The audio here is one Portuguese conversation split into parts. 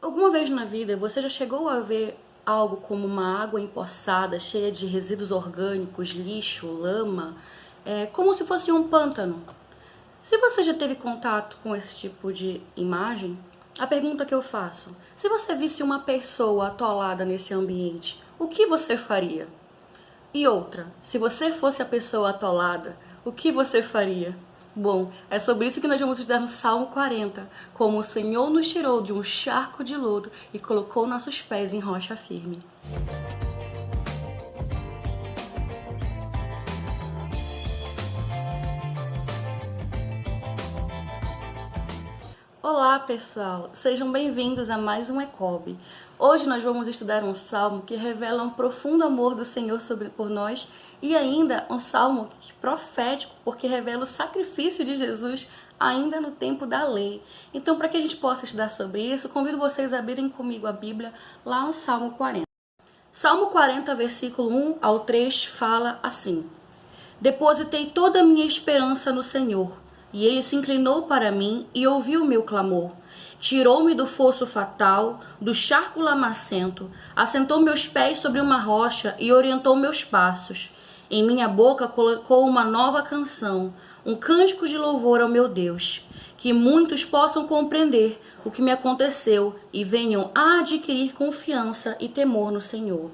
Alguma vez na vida você já chegou a ver algo como uma água empoçada, cheia de resíduos orgânicos, lixo, lama, como se fosse um pântano? Se você já teve contato com esse tipo de imagem, a pergunta que eu faço: se você visse uma pessoa atolada nesse ambiente, o que você faria? E outra, se você fosse a pessoa atolada, o que você faria? Bom, é sobre isso que nós vamos estudar no Salmo 40, como o Senhor nos tirou de um charco de lodo e colocou nossos pés em rocha firme. Olá pessoal, sejam bem-vindos a mais um ECOB. Hoje nós vamos estudar um salmo que revela um profundo amor do Senhor por nós e ainda um salmo profético porque revela o sacrifício de Jesus ainda no tempo da lei. Então, para que a gente possa estudar sobre isso, convido vocês a abrirem comigo a Bíblia lá no Salmo 40. Salmo 40, versículo 1 ao 3 fala assim: Depositei toda a minha esperança no Senhor. E ele se inclinou para mim e ouviu o meu clamor. Tirou-me do fosso fatal, do charco lamacento, assentou meus pés sobre uma rocha e orientou meus passos. Em minha boca colocou uma nova canção, um cântico de louvor ao meu Deus. Que muitos possam compreender o que me aconteceu e venham a adquirir confiança e temor no Senhor.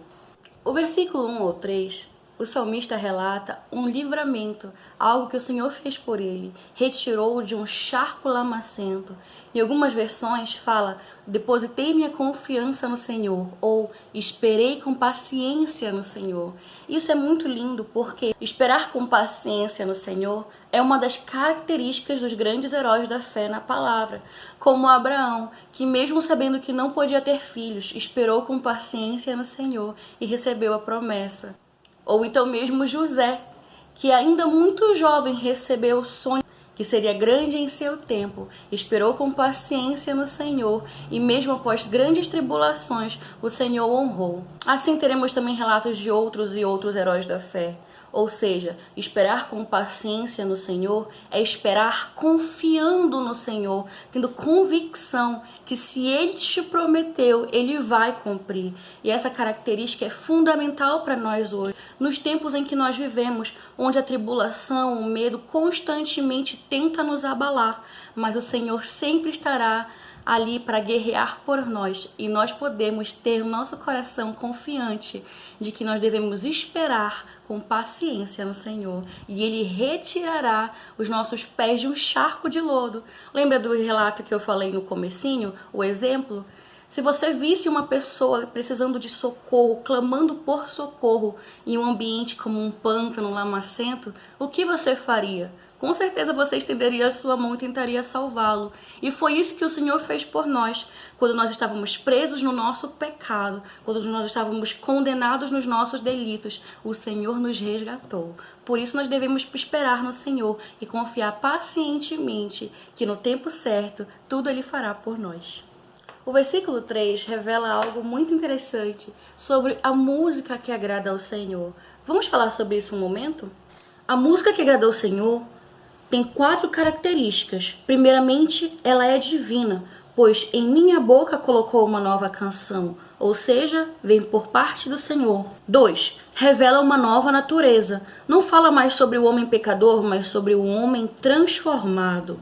O versículo 1 ao 3, o salmista relata um livramento, algo que o Senhor fez por ele, retirou de um charco lamacento. Em algumas versões fala, depositei minha confiança no Senhor, ou esperei com paciência no Senhor. Isso é muito lindo porque esperar com paciência no Senhor é uma das características dos grandes heróis da fé na palavra, como Abraão, que mesmo sabendo que não podia ter filhos, esperou com paciência no Senhor e recebeu a promessa. Ou então mesmo José, que ainda muito jovem recebeu o sonho que seria grande em seu tempo, esperou com paciência no Senhor e mesmo após grandes tribulações, o Senhor honrou. Assim teremos também relatos de outros e outros heróis da fé. Ou seja, esperar com paciência no Senhor é esperar confiando no Senhor, tendo convicção que se Ele te prometeu, Ele vai cumprir. E essa característica é fundamental para nós hoje, nos tempos em que nós vivemos, onde a tribulação, o medo constantemente tenta nos abalar, mas o Senhor sempre estará ali para guerrear por nós, e nós podemos ter o nosso coração confiante de que nós devemos esperar com paciência no Senhor, e Ele retirará os nossos pés de um charco de lodo. Lembra do relato que eu falei no comecinho, o exemplo? Se você visse uma pessoa precisando de socorro, clamando por socorro em um ambiente como um pântano lamacento, o que você faria? Com certeza você estenderia a sua mão e tentaria salvá-lo. E foi isso que o Senhor fez por nós, quando nós estávamos presos no nosso pecado, quando nós estávamos condenados nos nossos delitos. O Senhor nos resgatou. Por isso nós devemos esperar no Senhor e confiar pacientemente que no tempo certo tudo Ele fará por nós. O versículo 3 revela algo muito interessante sobre a música que agrada ao Senhor. Vamos falar sobre isso um momento? A música que agrada ao Senhor tem 4 características. Primeiramente, ela é divina, pois em minha boca colocou uma nova canção, ou seja, vem por parte do Senhor. 2. Revela uma nova natureza. Não fala mais sobre o homem pecador, mas sobre o homem transformado.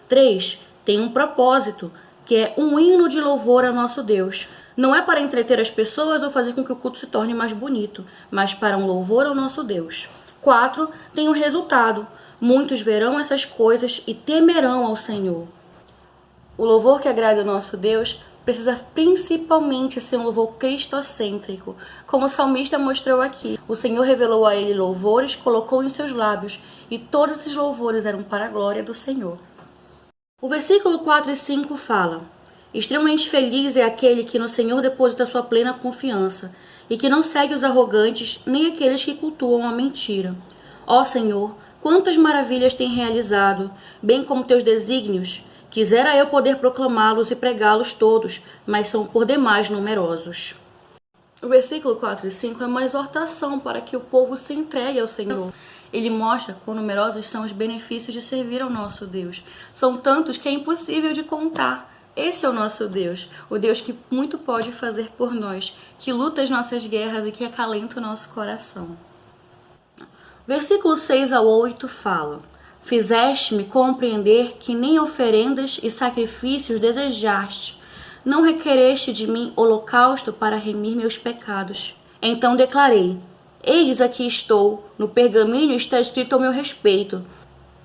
3. Tem um propósito, que é um hino de louvor a nosso Deus. Não é para entreter as pessoas ou fazer com que o culto se torne mais bonito, mas para um louvor ao nosso Deus. 4. Tem um resultado. Muitos verão essas coisas e temerão ao Senhor. O louvor que agrada ao nosso Deus precisa principalmente ser um louvor cristocêntrico, como o salmista mostrou aqui. O Senhor revelou a ele louvores, colocou em seus lábios, e todos esses louvores eram para a glória do Senhor. O versículo 4 e 5 fala: Extremamente feliz é aquele que no Senhor deposita sua plena confiança, e que não segue os arrogantes, nem aqueles que cultuam a mentira. Ó Senhor, quantas maravilhas tem realizado, bem como teus desígnios. Quisera eu poder proclamá-los e pregá-los todos, mas são por demais numerosos. O versículo 4 e 5 é uma exortação para que o povo se entregue ao Senhor. Ele mostra quão numerosos são os benefícios de servir ao nosso Deus. São tantos que é impossível de contar. Esse é o nosso Deus, o Deus que muito pode fazer por nós, que luta as nossas guerras e que acalenta o nosso coração. Versículos 6 ao 8 falam: Fizeste-me compreender que nem oferendas e sacrifícios desejaste, não requereste de mim holocausto para remir meus pecados. Então declarei: Eis aqui estou, no pergaminho está escrito ao meu respeito.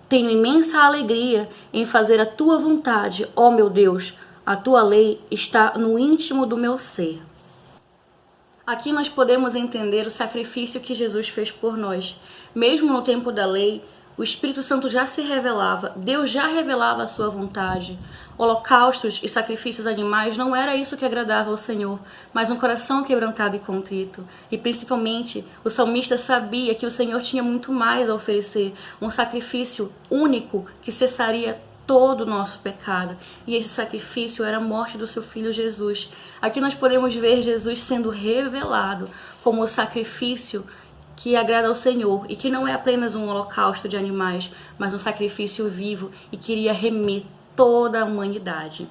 Tenho imensa alegria em fazer a tua vontade, ó meu Deus, a tua lei está no íntimo do meu ser. Aqui nós podemos entender o sacrifício que Jesus fez por nós. Mesmo no tempo da lei, o Espírito Santo já se revelava, Deus já revelava a sua vontade. Holocaustos e sacrifícios animais não era isso que agradava ao Senhor, mas um coração quebrantado e contrito. E principalmente, o salmista sabia que o Senhor tinha muito mais a oferecer, um sacrifício único que cessaria todo o nosso pecado. E esse sacrifício era a morte do seu Filho Jesus. Aqui nós podemos ver Jesus sendo revelado como o sacrifício que agrada ao Senhor e que não é apenas um holocausto de animais, mas um sacrifício vivo e queria remir toda a humanidade.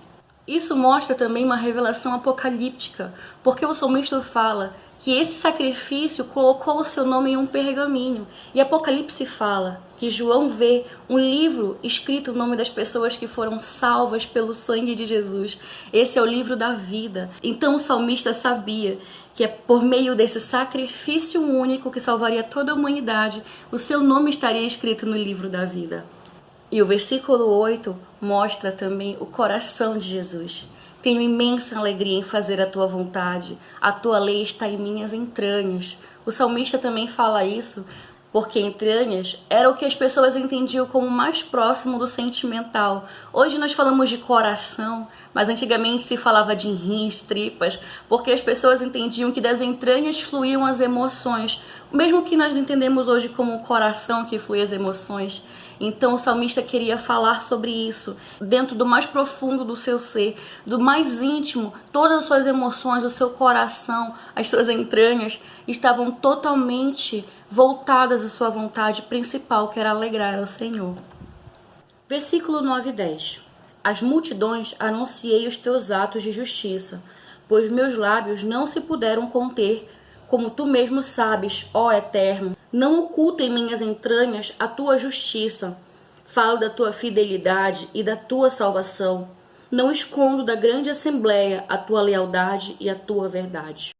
Isso mostra também uma revelação apocalíptica, porque o salmista fala que esse sacrifício colocou o seu nome em um pergaminho. E Apocalipse fala que João vê um livro escrito o nome das pessoas que foram salvas pelo sangue de Jesus. Esse é o livro da vida. Então o salmista sabia que é por meio desse sacrifício único que salvaria toda a humanidade, o seu nome estaria escrito no livro da vida. E o versículo 8 mostra também o coração de Jesus. Tenho imensa alegria em fazer a tua vontade, a tua lei está em minhas entranhas. O salmista também fala isso porque entranhas era o que as pessoas entendiam como mais próximo do sentimental. Hoje nós falamos de coração, mas antigamente se falava de rins, tripas, porque as pessoas entendiam que das entranhas fluíam as emoções, mesmo que nós entendemos hoje como o coração que flui as emoções. Então o salmista queria falar sobre isso, dentro do mais profundo do seu ser, do mais íntimo, todas as suas emoções, o seu coração, as suas entranhas estavam totalmente voltadas à sua vontade principal, que era alegrar ao Senhor. Versículo 9 e 10. Às multidões anunciei os teus atos de justiça, pois meus lábios não se puderam conter, como tu mesmo sabes, ó Eterno. Não oculto em minhas entranhas a tua justiça. Falo da tua fidelidade e da tua salvação. Não escondo da grande assembleia a tua lealdade e a tua verdade.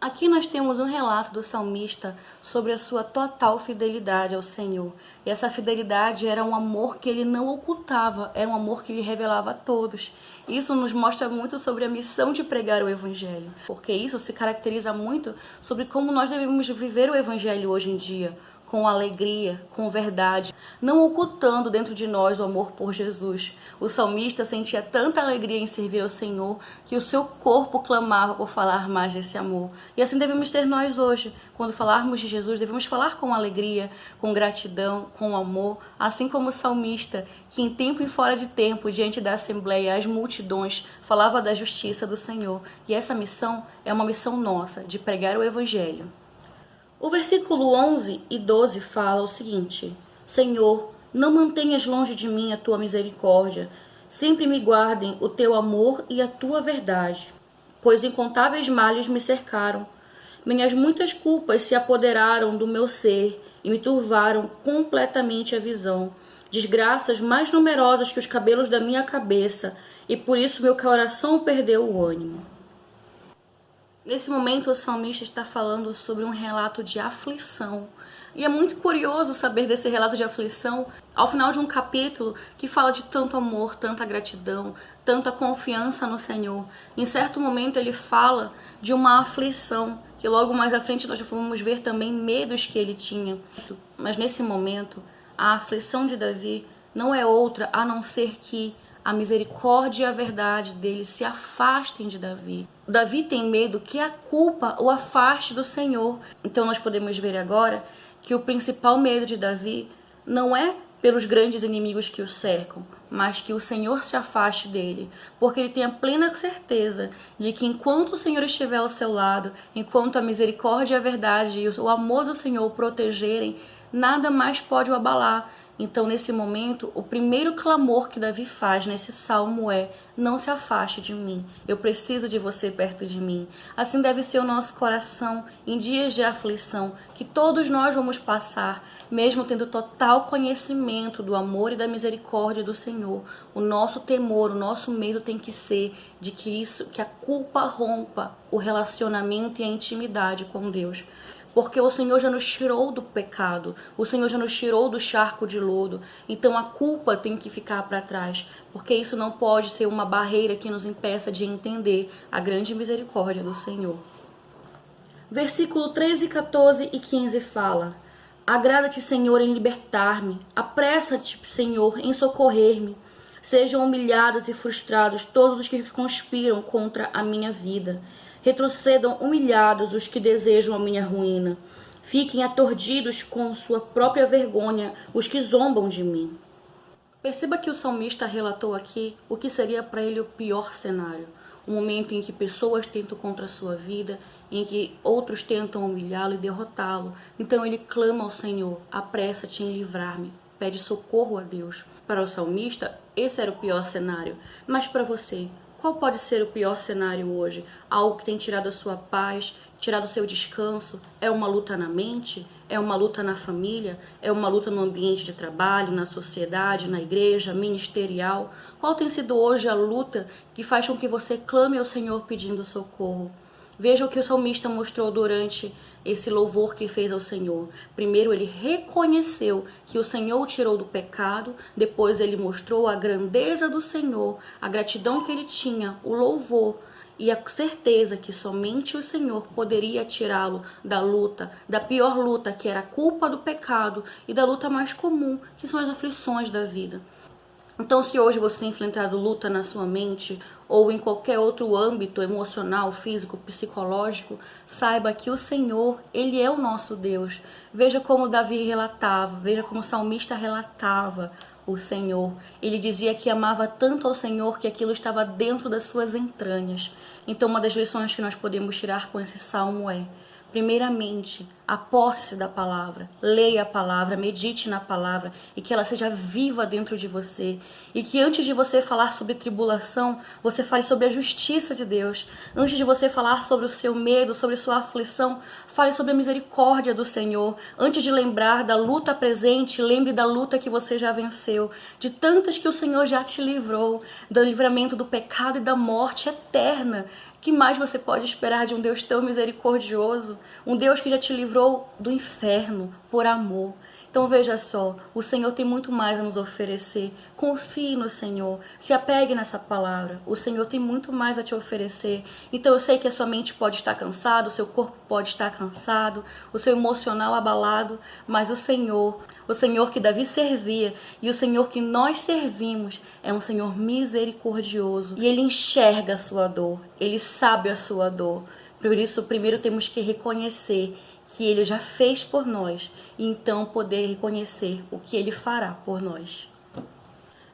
Aqui nós temos um relato do salmista sobre a sua total fidelidade ao Senhor. E essa fidelidade era um amor que ele não ocultava, era um amor que ele revelava a todos. Isso nos mostra muito sobre a missão de pregar o Evangelho, porque isso se caracteriza muito sobre como nós devemos viver o Evangelho hoje em dia, com alegria, com verdade, não ocultando dentro de nós o amor por Jesus. O salmista sentia tanta alegria em servir ao Senhor que o seu corpo clamava por falar mais desse amor. E assim devemos ser nós hoje. Quando falarmos de Jesus, devemos falar com alegria, com gratidão, com amor, assim como o salmista, que em tempo e fora de tempo, diante da assembleia, as multidões, falava da justiça do Senhor. E essa missão é uma missão nossa, de pregar o Evangelho. O versículo 11 e 12 fala o seguinte: Senhor, não mantenhas longe de mim a tua misericórdia, sempre me guardem o teu amor e a tua verdade, pois incontáveis males me cercaram. Minhas muitas culpas se apoderaram do meu ser e me turvaram completamente a visão. Desgraças mais numerosas que os cabelos da minha cabeça, e por isso meu coração perdeu o ânimo. Nesse momento, o salmista está falando sobre um relato de aflição. E é muito curioso saber desse relato de aflição ao final de um capítulo que fala de tanto amor, tanta gratidão, tanta confiança no Senhor. Em certo momento, ele fala de uma aflição, que logo mais à frente nós vamos ver também medos que ele tinha. Mas nesse momento, a aflição de Davi não é outra a não ser que a misericórdia e a verdade dele se afastem de Davi. Davi tem medo que a culpa o afaste do Senhor. Então nós podemos ver agora que o principal medo de Davi não é pelos grandes inimigos que o cercam, mas que o Senhor se afaste dele, porque ele tem a plena certeza de que enquanto o Senhor estiver ao seu lado, enquanto a misericórdia e a verdade e o amor do Senhor o protegerem, nada mais pode o abalar. Então, nesse momento, o primeiro clamor que Davi faz nesse salmo é: não se afaste de mim, eu preciso de você perto de mim. Assim deve ser o nosso coração em dias de aflição, que todos nós vamos passar, mesmo tendo total conhecimento do amor e da misericórdia do Senhor. O nosso temor, o nosso medo tem que ser de que a culpa rompa o relacionamento e a intimidade com Deus. Porque o Senhor já nos tirou do pecado, o Senhor já nos tirou do charco de lodo. Então a culpa tem que ficar para trás, porque isso não pode ser uma barreira que nos impeça de entender a grande misericórdia do Senhor. Versículo 13, 14 e 15 fala: agrada-te, Senhor, em libertar-me, apressa-te, Senhor, em socorrer-me. Sejam humilhados e frustrados todos os que conspiram contra a minha vida. Retrocedam humilhados os que desejam a minha ruína. Fiquem aturdidos com sua própria vergonha os que zombam de mim. Perceba que o salmista relatou aqui o que seria para ele o pior cenário. Um momento em que pessoas tentam contra a sua vida, em que outros tentam humilhá-lo e derrotá-lo. Então ele clama ao Senhor: apressa-te em livrar-me. Pede socorro a Deus. Para o salmista, esse era o pior cenário. Mas para você, qual pode ser o pior cenário hoje? Algo que tem tirado a sua paz, tirado o seu descanso? É uma luta na mente? É uma luta na família? É uma luta no ambiente de trabalho, na sociedade, na igreja, ministerial? Qual tem sido hoje a luta que faz com que você clame ao Senhor pedindo socorro? Veja o que o salmista mostrou durante esse louvor que fez ao Senhor. Primeiro ele reconheceu que o Senhor o tirou do pecado, depois ele mostrou a grandeza do Senhor, a gratidão que ele tinha, o louvor e a certeza que somente o Senhor poderia tirá-lo da luta, da pior luta, que era a culpa do pecado, e da luta mais comum, que são as aflições da vida. Então, se hoje você tem enfrentado luta na sua mente ou em qualquer outro âmbito emocional, físico, psicológico, saiba que o Senhor, Ele é o nosso Deus. Veja como Davi relatava, veja como o salmista relatava o Senhor. Ele dizia que amava tanto ao Senhor que aquilo estava dentro das suas entranhas. Então, uma das lições que nós podemos tirar com esse salmo é: primeiramente, aposse-se da palavra, leia a palavra, medite na palavra e que ela seja viva dentro de você. E que antes de você falar sobre tribulação, você fale sobre a justiça de Deus. Antes de você falar sobre o seu medo, sobre sua aflição, fale sobre a misericórdia do Senhor. Antes de lembrar da luta presente, lembre da luta que você já venceu, de tantas que o Senhor já te livrou, do livramento do pecado e da morte eterna. Que mais você pode esperar de um Deus tão misericordioso? Um Deus que já te livrou do inferno por amor. Então veja só, o Senhor tem muito mais a nos oferecer. Confie no Senhor, se apegue nessa palavra. O Senhor tem muito mais a te oferecer. Então eu sei que a sua mente pode estar cansada, o seu corpo pode estar cansado, o seu emocional abalado, mas o Senhor que Davi servia e o Senhor que nós servimos é um Senhor misericordioso. E Ele enxerga a sua dor, Ele sabe a sua dor. Por isso, primeiro temos que reconhecer que Ele já fez por nós, e então poder reconhecer o que Ele fará por nós.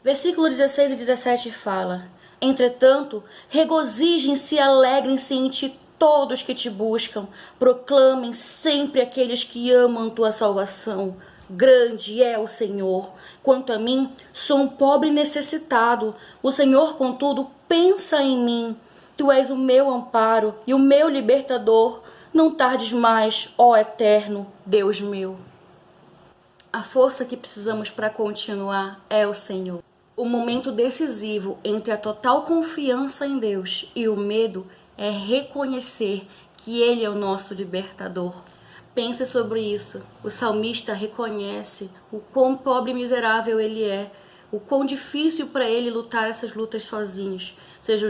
Versículo 16 e 17 fala: entretanto, regozijem-se e alegrem-se em ti todos que te buscam, proclamem sempre aqueles que amam tua salvação. Grande é o Senhor. Quanto a mim, sou um pobre necessitado. O Senhor, contudo, pensa em mim. Tu és o meu amparo e o meu libertador. Não tardes mais, ó eterno Deus meu. A força que precisamos para continuar é o Senhor. O momento decisivo entre a total confiança em Deus e o medo é reconhecer que Ele é o nosso libertador. Pense sobre isso. O salmista reconhece o quão pobre e miserável ele é, o quão difícil para ele lutar essas lutas sozinhos. Seja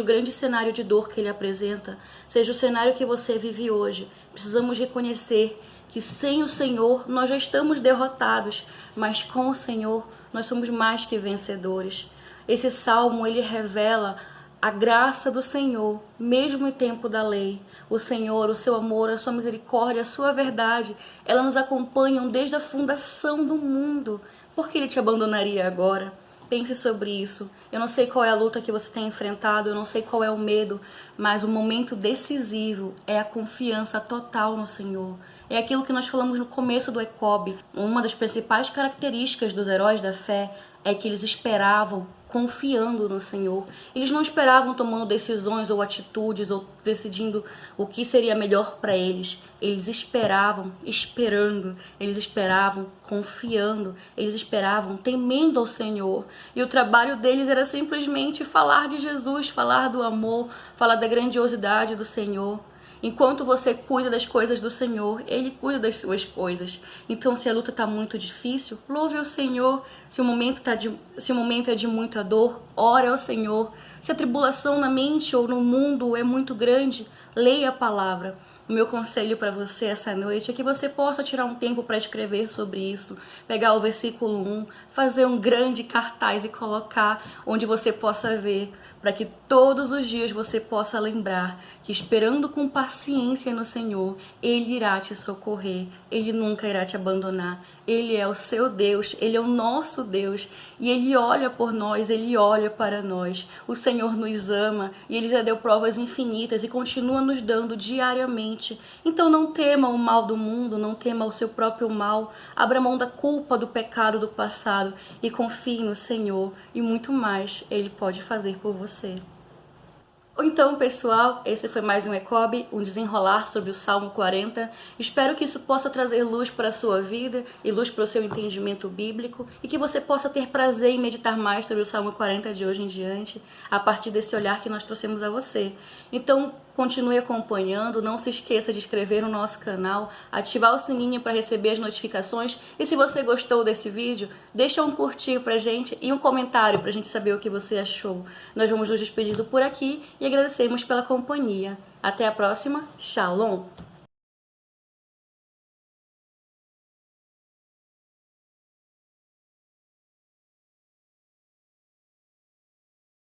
o grande cenário de dor que ele apresenta, seja o cenário que você vive hoje. Precisamos reconhecer que sem o Senhor nós já estamos derrotados, mas com o Senhor nós somos mais que vencedores. Esse salmo, ele revela a graça do Senhor, mesmo em tempo da lei. O Senhor, o seu amor, a sua misericórdia, a sua verdade, elas nos acompanham desde a fundação do mundo. Por que Ele te abandonaria agora? Pense sobre isso. Eu não sei qual é a luta que você tem enfrentado, eu não sei qual é o medo, mas o momento decisivo é a confiança total no Senhor. É aquilo que nós falamos no começo do ECOB. Uma das principais características dos heróis da fé é que eles esperavam confiando no Senhor. Eles não esperavam tomando decisões ou atitudes ou decidindo o que seria melhor para eles. Eles esperavam esperando, eles esperavam confiando, eles esperavam temendo ao Senhor. E o trabalho deles era simplesmente falar de Jesus, falar do amor, falar da grandiosidade do Senhor. Enquanto você cuida das coisas do Senhor, Ele cuida das suas coisas. Então, se a luta está muito difícil, louve ao Senhor. Se o momento é de muita dor, ore ao Senhor. Se a tribulação na mente ou no mundo é muito grande, leia a palavra. O meu conselho para você essa noite é que você possa tirar um tempo para escrever sobre isso, pegar o versículo 1, fazer um grande cartaz e colocar onde você possa ver, para que todos os dias você possa lembrar que esperando com paciência no Senhor, Ele irá te socorrer, Ele nunca irá te abandonar. Ele é o seu Deus, Ele é o nosso Deus e Ele olha por nós, Ele olha para nós. O Senhor nos ama e Ele já deu provas infinitas e continua nos dando diariamente. Então não tema o mal do mundo, não tema o seu próprio mal, abra mão da culpa do pecado do passado e confie no Senhor e muito mais Ele pode fazer por você. Então, pessoal, esse foi mais um ECOB, um desenrolar sobre o Salmo 40. Espero que isso possa trazer luz para a sua vida e luz para o seu entendimento bíblico e que você possa ter prazer em meditar mais sobre o Salmo 40 de hoje em diante, a partir desse olhar que nós trouxemos a você. Então, continue acompanhando, não se esqueça de inscrever no nosso canal, ativar o sininho para receber as notificações e se você gostou desse vídeo, deixa um curtir pra gente e um comentário pra gente saber o que você achou. Nós vamos nos despedindo por aqui e agradecemos pela companhia. Até a próxima. Shalom!